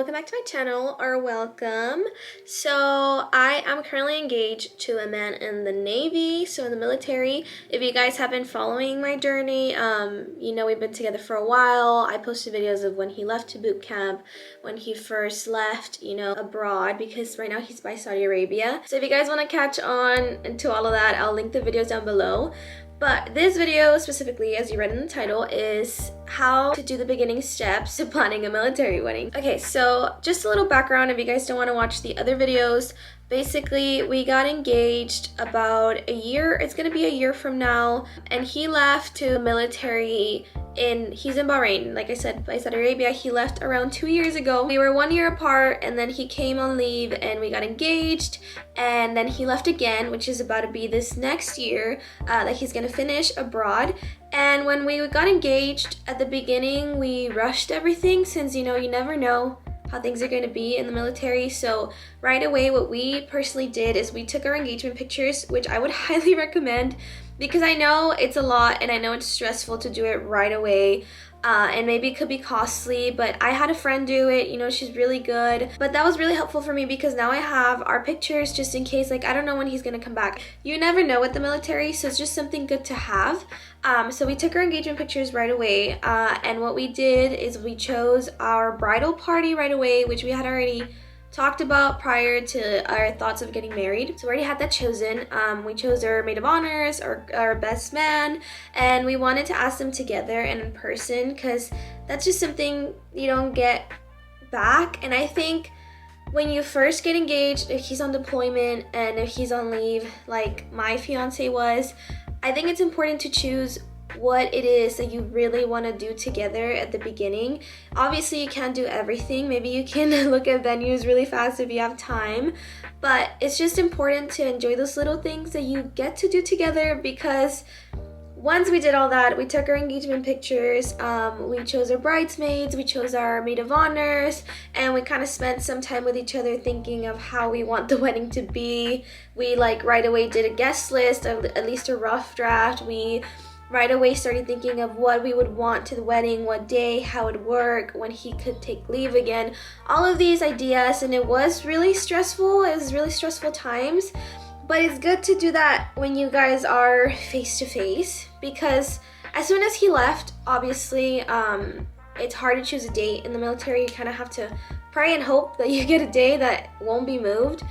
welcome back to my channel, or welcome. So I am currently engaged to a man in the Navy, so in the military. If you guys have been following my journey, you know we've been together for a while. I posted videos of when he left to boot camp, when he first left, you know, abroad, because right now he's by Saudi Arabia. So if you guys want to catch on to all of that, I'll link the videos down below. But this video specifically, as you read in the title, is how to do the beginning steps to planning a military wedding. Okay, so just a little background if you guys don't want to watch the other videos. Basically, we got engaged about a year, it's gonna be a year from now, and he left to the military he's in Bahrain, like I said, by Saudi Arabia. He left around 2 years ago. We were 1 year apart, and then he came on leave and we got engaged, and then he left again, which is about to be this next year that he's gonna finish abroad. And when we got engaged at the beginning, we rushed everything, since you know you never know how things are going to be in the military. So right away, what we personally did is we took our engagement pictures, which I would highly recommend, because I know it's a lot and I know it's stressful to do it right away. And maybe it could be costly, but I had a friend do it, you know, she's really good. But that was really helpful for me, because now I have our pictures just in case, like, I don't know when he's gonna come back. You never know with the military, so it's just something good to have. So we took our engagement pictures right away, and what we did is we chose our bridal party right away, which we had already talked about prior to our thoughts of getting married. So we already had that chosen. We chose our maid of honors, our best man, and we wanted to ask them together and in person, because that's just something you don't get back. And I think when you first get engaged, if he's on deployment and if he's on leave, like my fiance was, I think it's important to choose what it is that you really want to do together at the beginning. Obviously, you can't do everything. Maybe you can look at venues really fast if you have time, but it's just important to enjoy those little things that you get to do together, because once we did all that, we took our engagement pictures, we chose our bridesmaids, we chose our maid of honors, and we kind of spent some time with each other thinking of how we want the wedding to be. We right away did a guest list, at least a rough draft. We right away started thinking of what we would want to the wedding, what day, how it would work, when he could take leave again, all of these ideas. And it was really stressful. It was really stressful times, but it's good to do that when you guys are face to face, because as soon as he left, obviously it's hard to choose a date in the military. You kind of have to pray and hope that you get a day that won't be moved.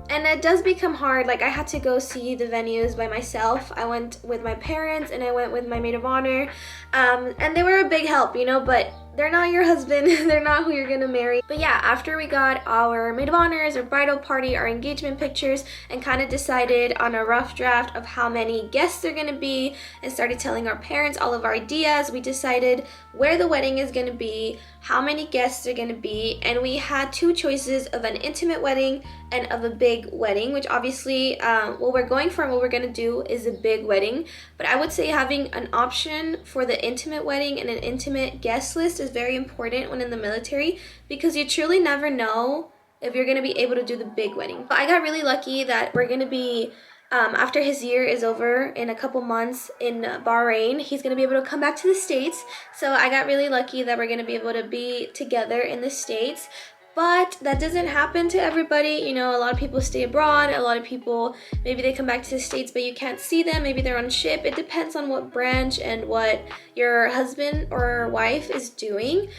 And it does become hard. Like, I had to go see the venues by myself. I went with my parents and I went with my maid of honor. And they were a big help, you know, but they're not your husband. They're not who you're gonna marry. But yeah, after we got our maid of honors, our bridal party, our engagement pictures, and kind of decided on a rough draft of how many guests they're gonna be, and started telling our parents all of our ideas, we decided where the wedding is gonna be, how many guests are gonna be, and we had two choices of an intimate wedding and of a big wedding, which obviously what we're going for and what we're gonna do is a big wedding. But I would say having an option for the intimate wedding and an intimate guest list is very important when in the military, because you truly never know if you're gonna be able to do the big wedding. But I got really lucky that we're gonna be after his year is over in a couple months in Bahrain, he's going to be able to come back to the States. So I got really lucky that we're going to be able to be together in the States. But that doesn't happen to everybody. You know, a lot of people stay abroad. A lot of people, maybe they come back to the States, but you can't see them. Maybe they're on a ship. It depends on what branch and what your husband or wife is doing.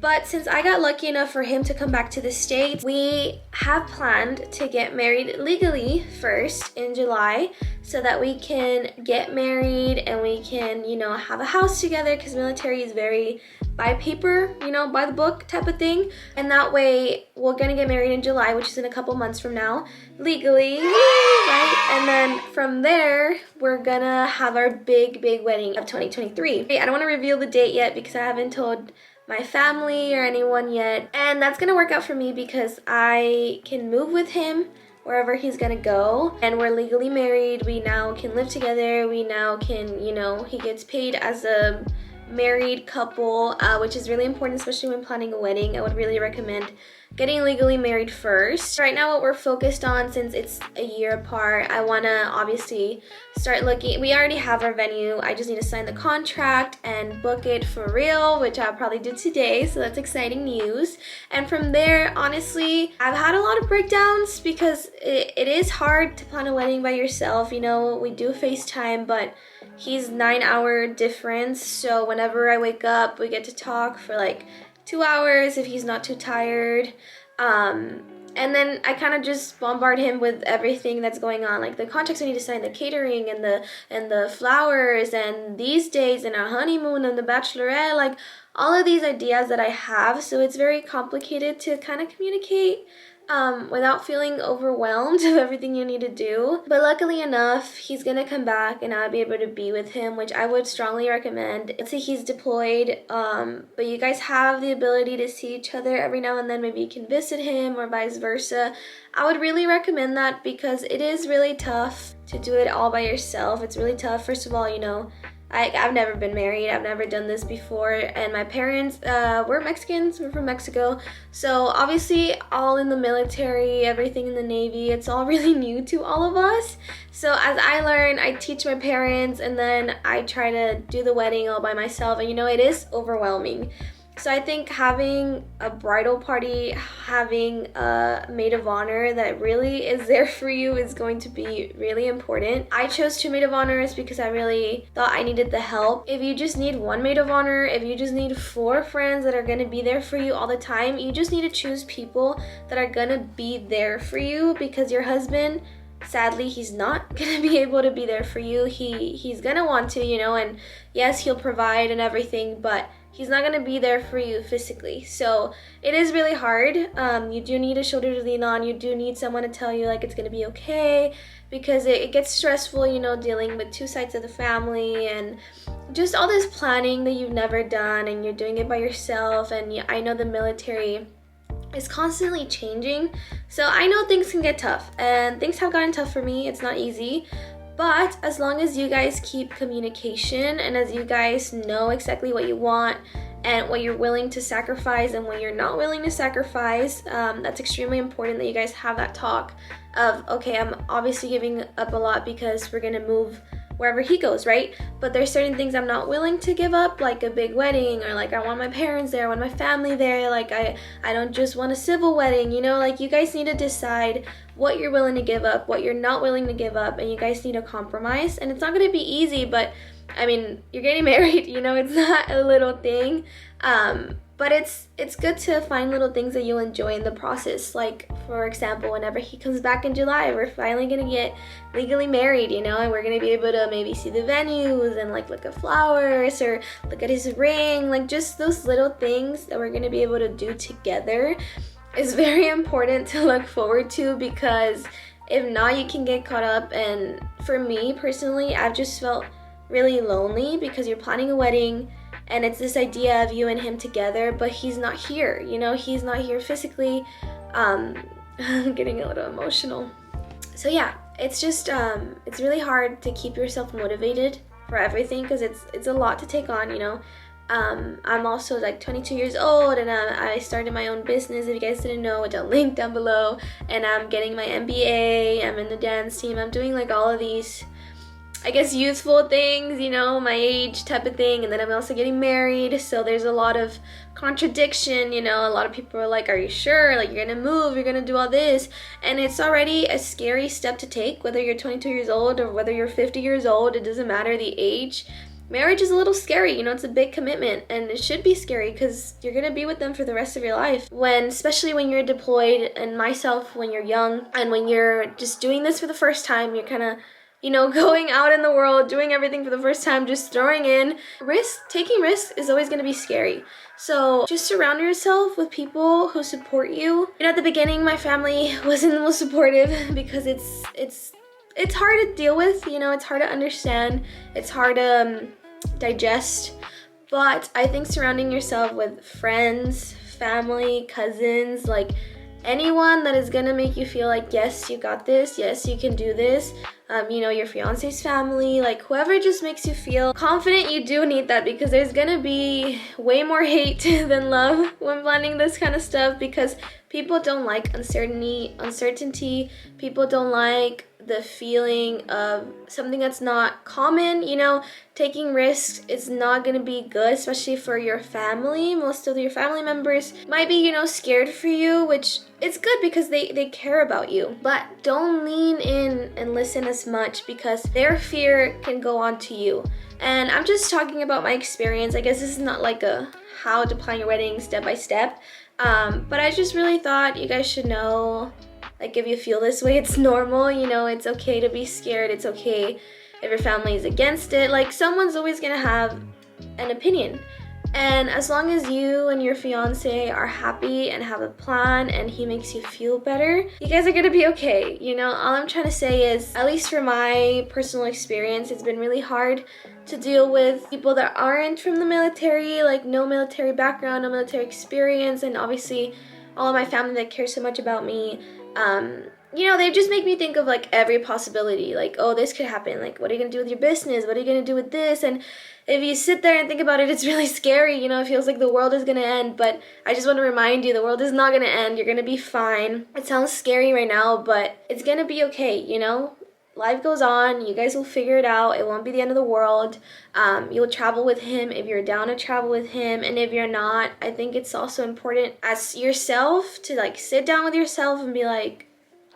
But since I got lucky enough for him to come back to the States, we have planned to get married legally first in July, so that we can get married and we can, you know, have a house together, because military is very by paper, you know, by the book type of thing. And that way we're gonna get married in July, which is in a couple months from now, legally, right? And then from there, we're gonna have our big wedding of 2023. I don't want to reveal the date yet, because I haven't told my family or anyone yet, and that's gonna work out for me because I can move with him wherever he's gonna go, and we're legally married. We now can live together. We now can, you know, he gets paid as a married couple, which is really important, especially when planning a wedding. I would really recommend getting legally married first. Right now what we're focused on, since it's a year apart, I want to obviously start looking. We already have our venue. I just need to sign the contract and book it for real, which I'll probably do today, so that's exciting news. And from there, honestly, I've had a lot of breakdowns because it is hard to plan a wedding by yourself. You know, we do FaceTime, but he's 9-hour difference, so whenever I wake up, we get to talk for like 2 hours if he's not too tired. And then I kind of just bombard him with everything that's going on, like the contracts I need to sign, the catering, and the flowers, and these days, and our honeymoon, and the bachelorette, like all of these ideas that I have. So it's very complicated to kind of communicate without feeling overwhelmed of everything you need to do. But luckily enough, he's gonna come back and I'll be able to be with him, which I would strongly recommend. Let's say he's deployed, but you guys have the ability to see each other every now and then. Maybe you can visit him or vice versa. I would really recommend that because it is really tough to do it all by yourself. It's really tough. First of all, you know, I've never been married. I've never done this before. And my parents, we're Mexicans. We're from Mexico. So obviously all in the military, everything in the Navy, it's all really new to all of us. So as I learn, I teach my parents, and then I try to do the wedding all by myself. And you know, it is overwhelming. So I think having a bridal party, having a maid of honor that really is there for you is going to be really important. I chose 2 maid of honors because I really thought I needed the help. If you just need 1 maid of honor, if you just need 4 friends that are going to be there for you all the time, you just need to choose people that are going to be there for you, because your husband, sadly, he's not gonna be able to be there for you. He's gonna want to, you know, and yes, he'll provide and everything, but he's not gonna be there for you physically. So it is really hard. You do need a shoulder to lean on. You do need someone to tell you like it's gonna be okay, because it gets stressful, you know, dealing with 2 sides of the family and just all this planning that you've never done, and you're doing it by yourself. And I know the military is constantly changing, so I know things can get tough, and things have gotten tough for me. It's not easy, but as long as you guys keep communication, and as you guys know exactly what you want and what you're willing to sacrifice and what you're not willing to sacrifice, that's extremely important that you guys have that talk of, okay, I'm obviously giving up a lot because we're gonna move wherever he goes, right? But there's certain things I'm not willing to give up, like a big wedding, or like I want my parents there, I want my family there, like I don't just want a civil wedding, you know? Like you guys need to decide what you're willing to give up, what you're not willing to give up, and you guys need to compromise. And it's not going to be easy, but I mean, you're getting married, you know, it's not a little thing. But it's good to find little things that you'll enjoy in the process. Like, for example, whenever he comes back in July, we're finally gonna get legally married, you know, and we're gonna be able to maybe see the venues and like look at flowers or look at his ring. Like just those little things that we're gonna be able to do together is very important to look forward to, because if not, you can get caught up. And for me personally, I've just felt really lonely because you're planning a wedding and it's this idea of you and him together, but he's not here, you know, he's not here physically. Getting a little emotional. So yeah, it's just it's really hard to keep yourself motivated for everything, because it's a lot to take on, you know. I'm also like 22 years old, and I started my own business. If you guys didn't know, it's a link down below. And I'm getting my MBA, I'm in the dance team, I'm doing like all of these, I guess, youthful things, you know, my age type of thing. And then I'm also getting married, so there's a lot of contradiction, you know. A lot of people are like, are you sure, like you're gonna move, you're gonna do all this? And it's already a scary step to take, whether you're 22 years old or whether you're 50 years old. It doesn't matter the age. Marriage is a little scary, you know. It's a big commitment, and it should be scary because you're gonna be with them for the rest of your life. Especially when you're deployed, and myself, when you're young and when you're just doing this for the first time, you're kind of, you know, going out in the world, doing everything for the first time, just throwing in risk. Taking risks is always going to be scary. So just surround yourself with people who support you. You know, at the beginning, my family wasn't the most supportive because it's hard to deal with, you know, it's hard to understand, it's hard to digest. But I think surrounding yourself with friends, family, cousins, like anyone that is gonna make you feel like, yes, you got this, yes, you can do this, you know, your fiance's family, like whoever just makes you feel confident. You do need that, because there's gonna be way more hate than love when planning this kind of stuff, because People don't like uncertainty. People don't like the feeling of something that's not common. You know, taking risks is not going to be good, especially for your family. Most of your family members might be, you know, scared for you, which is good because they care about you. But don't lean in and listen as much because their fear can go on to you. And I'm just talking about my experience. I guess this is not like a how to plan your wedding step by step. But I just really thought you guys should know, like, if you feel this way, it's normal, you know, it's okay to be scared. It's okay if your family is against it. Like, someone's always gonna have an opinion. And as long as you and your fiance are happy and have a plan and he makes you feel better, you guys are gonna be okay. You know, all I'm trying to say is, at least for my personal experience, it's been really hard to deal with people that aren't from the military, like no military background, no military experience, and obviously all of my family that cares so much about me. You know, they just make me think of like every possibility, like, oh, this could happen, like, what are you gonna do with your business, what are you gonna do with this? And if you sit there and think about it, it's really scary. You know, it feels like the world is gonna end, but I just want to remind you, the world is not gonna end. You're gonna be fine. It sounds scary right now, but it's gonna be okay. You know, life goes on. You guys will figure it out. It won't be the end of the world. You'll travel with him if you're down to travel with him, and if you're not, I think it's also important as yourself to like sit down with yourself and be like,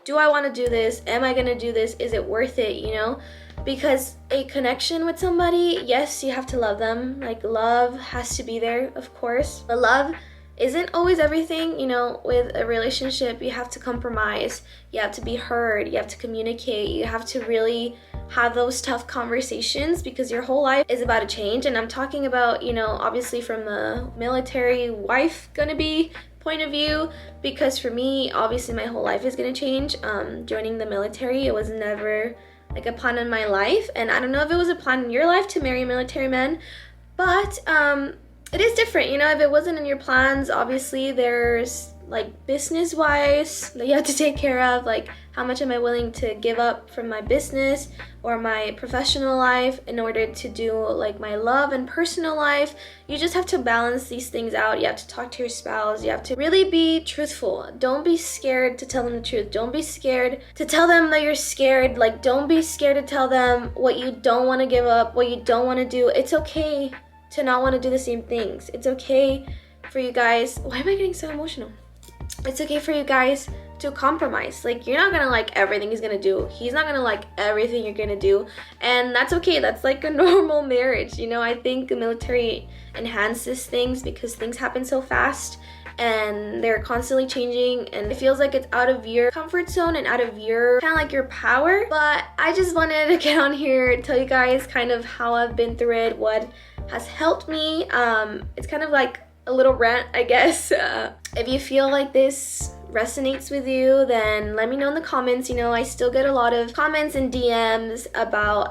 do I want to do this? Am I gonna do this? Is it worth it? You know, because a connection with somebody, yes, you have to love them. Like, love has to be there, of course, but love isn't always everything. You know, with a relationship, you have to compromise, you have to be heard, you have to communicate, you have to really have those tough conversations because your whole life is about to change. And I'm talking about, you know, obviously from the military wife gonna be point of view, because for me, obviously my whole life is gonna change. Joining the military, it was never like a plan in my life, and I don't know if it was a plan in your life to marry a military man, but it is different, you know. If it wasn't in your plans, obviously there's like business wise that you have to take care of, like how much am I willing to give up from my business or my professional life in order to do like my love and personal life. You just have to balance these things out. You have to talk to your spouse. You have to really be truthful. Don't be scared to tell them the truth. Don't be scared to tell them that you're scared. Like, don't be scared to tell them what you don't want to give up, what you don't want to do. It's okay to not want to do the same things. It's okay for you guys. Why am I getting so emotional? It's okay for you guys to compromise. Like, you're not gonna like everything he's gonna do. He's not gonna like everything you're gonna do, and that's okay. That's like a normal marriage, you know. I think the military enhances things because things happen so fast and they're constantly changing, and it feels like it's out of your comfort zone and out of your kind of like your power. But I just wanted to get on here and tell you guys kind of how I've been through it, what has helped me. It's kind of like a little rant, I guess. If you feel like this resonates with you, then let me know in the comments. You know, I still get a lot of comments and DMs about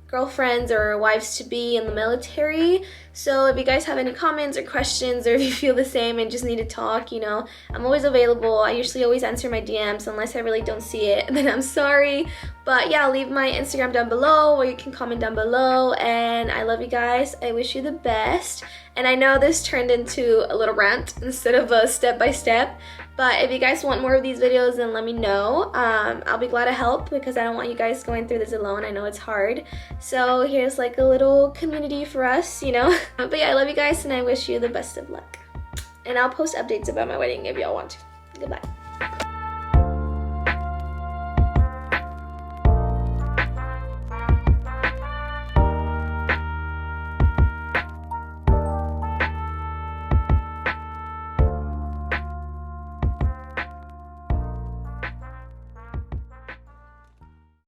girlfriends or wives to be in the military. So if you guys have any comments or questions, or if you feel the same and just need to talk, you know, I'm always available. I usually always answer my DMs unless I really don't see it, then I'm sorry. But yeah, leave my Instagram down below, or you can comment down below. And I love you guys. I wish you the best. And I know this turned into a little rant instead of a step-by-step, but if you guys want more of these videos, then let me know. I'll be glad to help because I don't want you guys going through this alone. I know it's hard. So here's like a little community for us, you know. But yeah, I love you guys and I wish you the best of luck. And I'll post updates about my wedding if y'all want to. Goodbye.